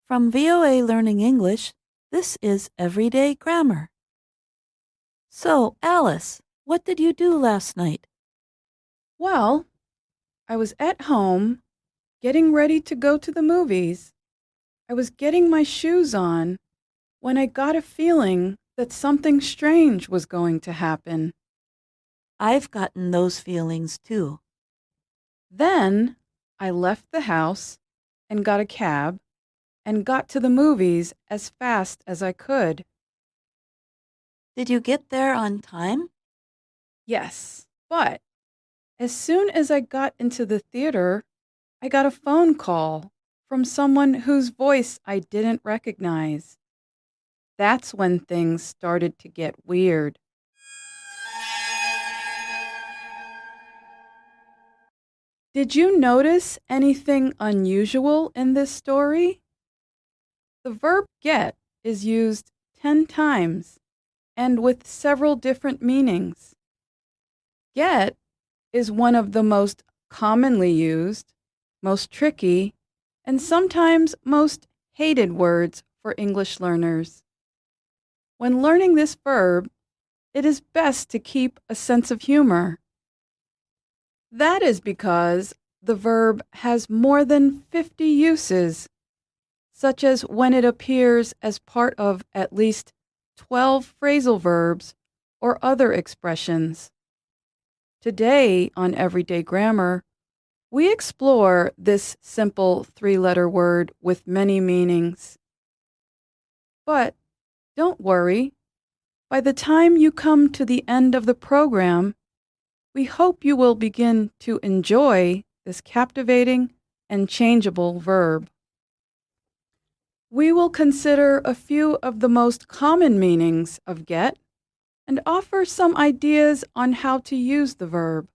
From VOA Learning English, this is Everyday Grammar. So, Alice, what did you do last night? Well, I was at home getting ready to go to the movies. I was getting my shoes on when I got a feeling that something strange was going to happen. I've gotten those feelings too. Then I left the house and got a cab and got to the movies as fast as I could. Did you get there on time? Yes, but as soon as I got into the theater, I got a phone call from someone whose voice I didn't recognize. That's when things started to get weird. Did you notice anything unusual in this story? The verb get is used 10 times and with several different meanings. Get is one of the most commonly used, most tricky, and sometimes most hated words for English learners. When learning this verb, it is best to keep a sense of humor. That is because the verb has more than 50 uses, such as when it appears as part of at least 12 phrasal verbs or other expressions. Today on Everyday Grammar, we explore this simple three-letter word with many meanings. But don't worry, by the time you come to the end of the program, we hope you will begin to enjoy this captivating and changeable verb. We will consider a few of the most common meanings of get and offer some ideas on how to use the verb.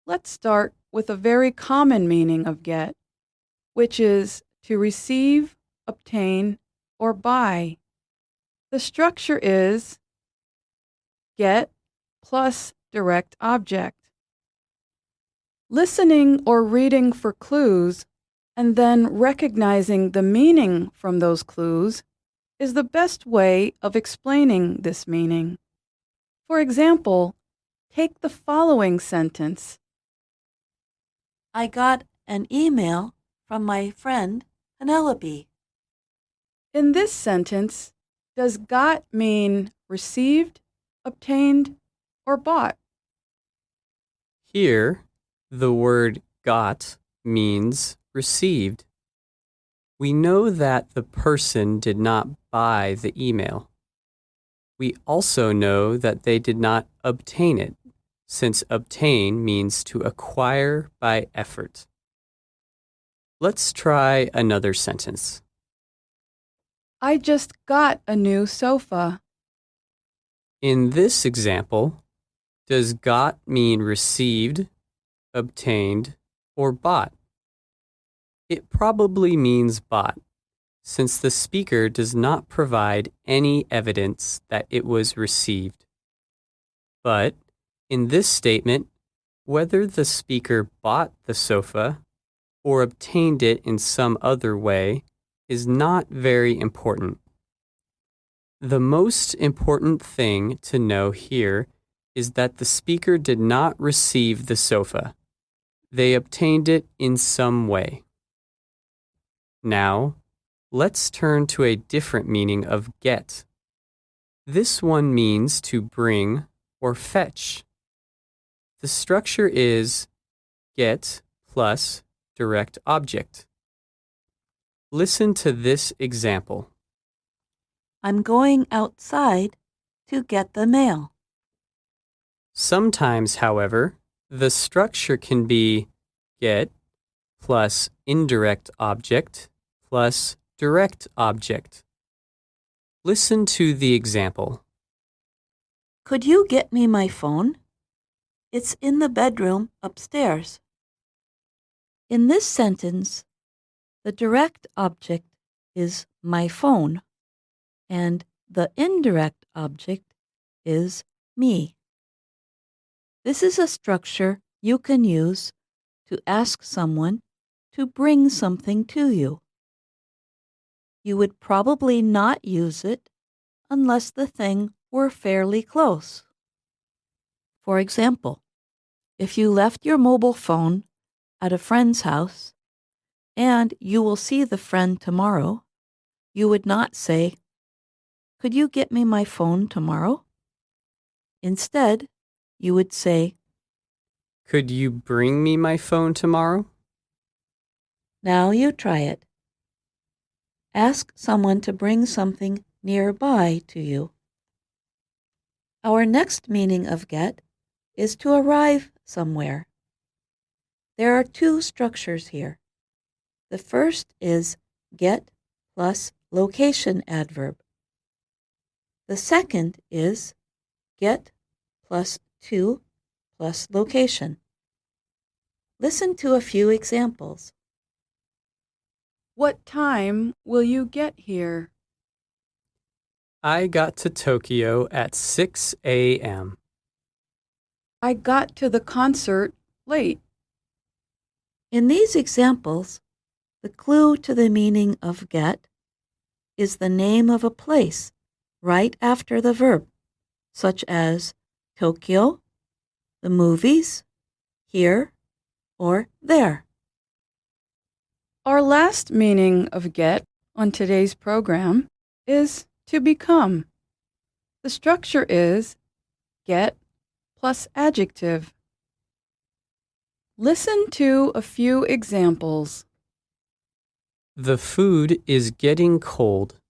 Let's start with a very common meaning of get, which is to receive, obtain, or buy. The structure is get plus direct object. Listening or reading for clues and then recognizing the meaning from those clues is the best way of explaining this meaning. For example, take the following sentence. I got an email from my friend Penelope. In this sentence, does got mean received, obtained, or bought? Here, the word got means received. We know that the person did not buy the email. We also know that they did not obtain it, since obtain means to acquire by effort. Let's try another sentence. I just got a new sofa. In this example, does got mean received, obtained, or bought? It probably means bought, since the speaker does not provide any evidence that it was received. But in this statement, whether the speaker bought the sofa or obtained it in some other way is not very important. The most important thing to know here is that the speaker did not receive the sofa. They obtained it in some way. Now, let's turn to a different meaning of get. This one means to bring or fetch. The structure is get plus direct object. Listen to this example. I'm going outside to get the mail. Sometimes, however, the structure can be get plus indirect object plus direct object. Listen to the example. Could you get me my phone? It's in the bedroom upstairs. In this sentence, the direct object is my phone, and the indirect object is me. This is a structure you can use to ask someone to bring something to you. you would probably not use it unless the thing were fairly close. For example, if you left your mobile phone at a friend's house and you will see the friend tomorrow, you would not say, "Could you get me my phone tomorrow?" Instead, you would say, Could you bring me my phone tomorrow? "Now you try it." Ask someone to bring something nearby to you. Our next meaning of get is to arrive somewhere. There are two structures here. The first is get plus location adverb. The second is get plus to plus location. Listen to a few examples. What time will you get here? I got to Tokyo at 6 a.m. I got to the concert late. In these examples, the clue to the meaning of get is the name of a place right after the verb, such as Tokyo, the movies, here, or there. Our last meaning of get on today's program is to become. The structure is get plus adjective. Listen to a few examples. The food is getting cold.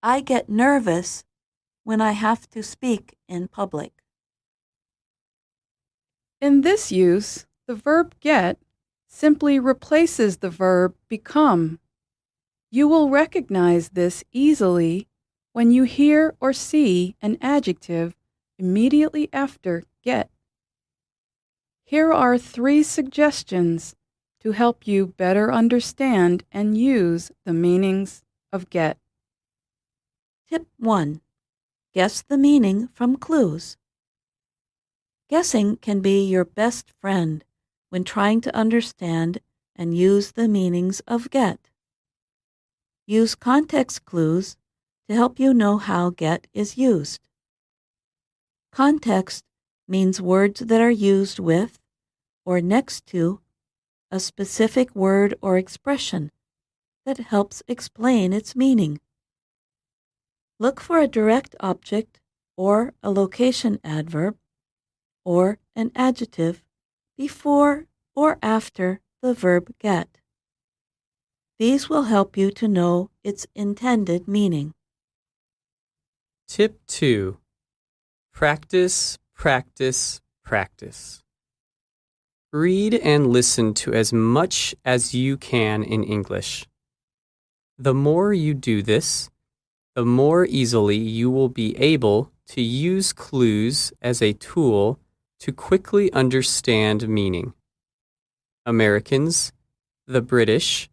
I get nervous when I have to speak in public. In this use, the verb get simply replaces the verb become. You will recognize this easily when you hear or see an adjective immediately after get. Here are 3 suggestions to help you better understand and use the meanings of get. Tip 1. Guess the meaning from clues. Guessing can be your best friend when trying to understand and use the meanings of get. Use context clues to help you know how get is used. Context means words that are used with or next to a specific word or expression that helps explain its meaning. Look for a direct object or a location adverb or an adjective before or after the verb get. These will help you to know its intended meaning. Tip 2. Practice, practice, practice. Read and listen to as much as you can in English. The more you do this, the more easily you will be able to use clues as a tool to quickly understand meaning. Americans, the British,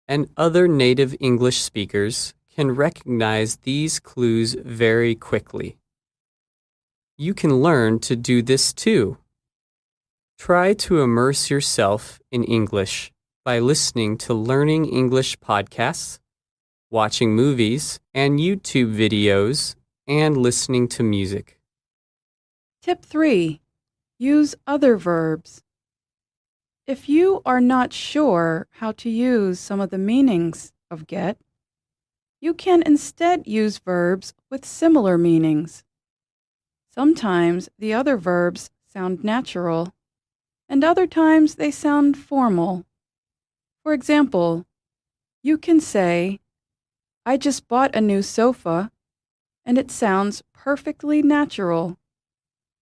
and other native English speakers can recognize these clues very quickly. You can learn to do this too. Try to immerse yourself in English by listening to Learning English podcasts, watching movies and YouTube videos, and listening to music. Tip 3. Use other verbs. If you are not sure how to use some of the meanings of get, you can instead use verbs with similar meanings. Sometimes the other verbs sound natural, and other times they sound formal. For example, you can say, I just bought a new sofa, and it sounds perfectly natural.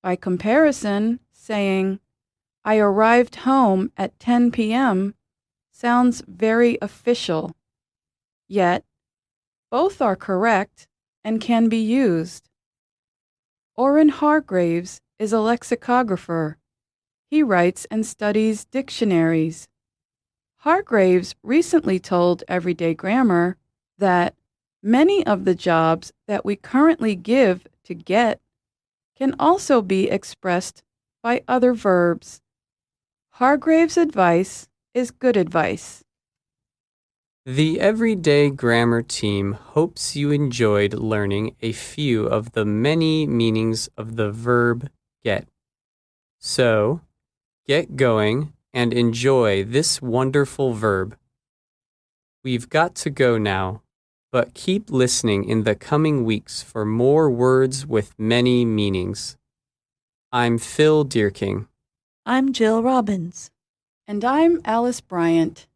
By comparison, saying, I arrived home at 10 p.m. sounds very official. Yet, both are correct and can be used. Orrin Hargraves is a lexicographer. He writes and studies dictionaries. Hargraves recently told Everyday Grammar that many of the jobs that we currently give to get can also be expressed by other verbs. Hargraves' advice is good advice. The Everyday Grammar team hopes you enjoyed learning a few of the many meanings of the verb get. So, get going and enjoy this wonderful verb. We've got to go now, but keep listening in the coming weeks for more words with many meanings. I'm Phil Deerking. I'm Jill Robbins. And I'm Alice Bryant.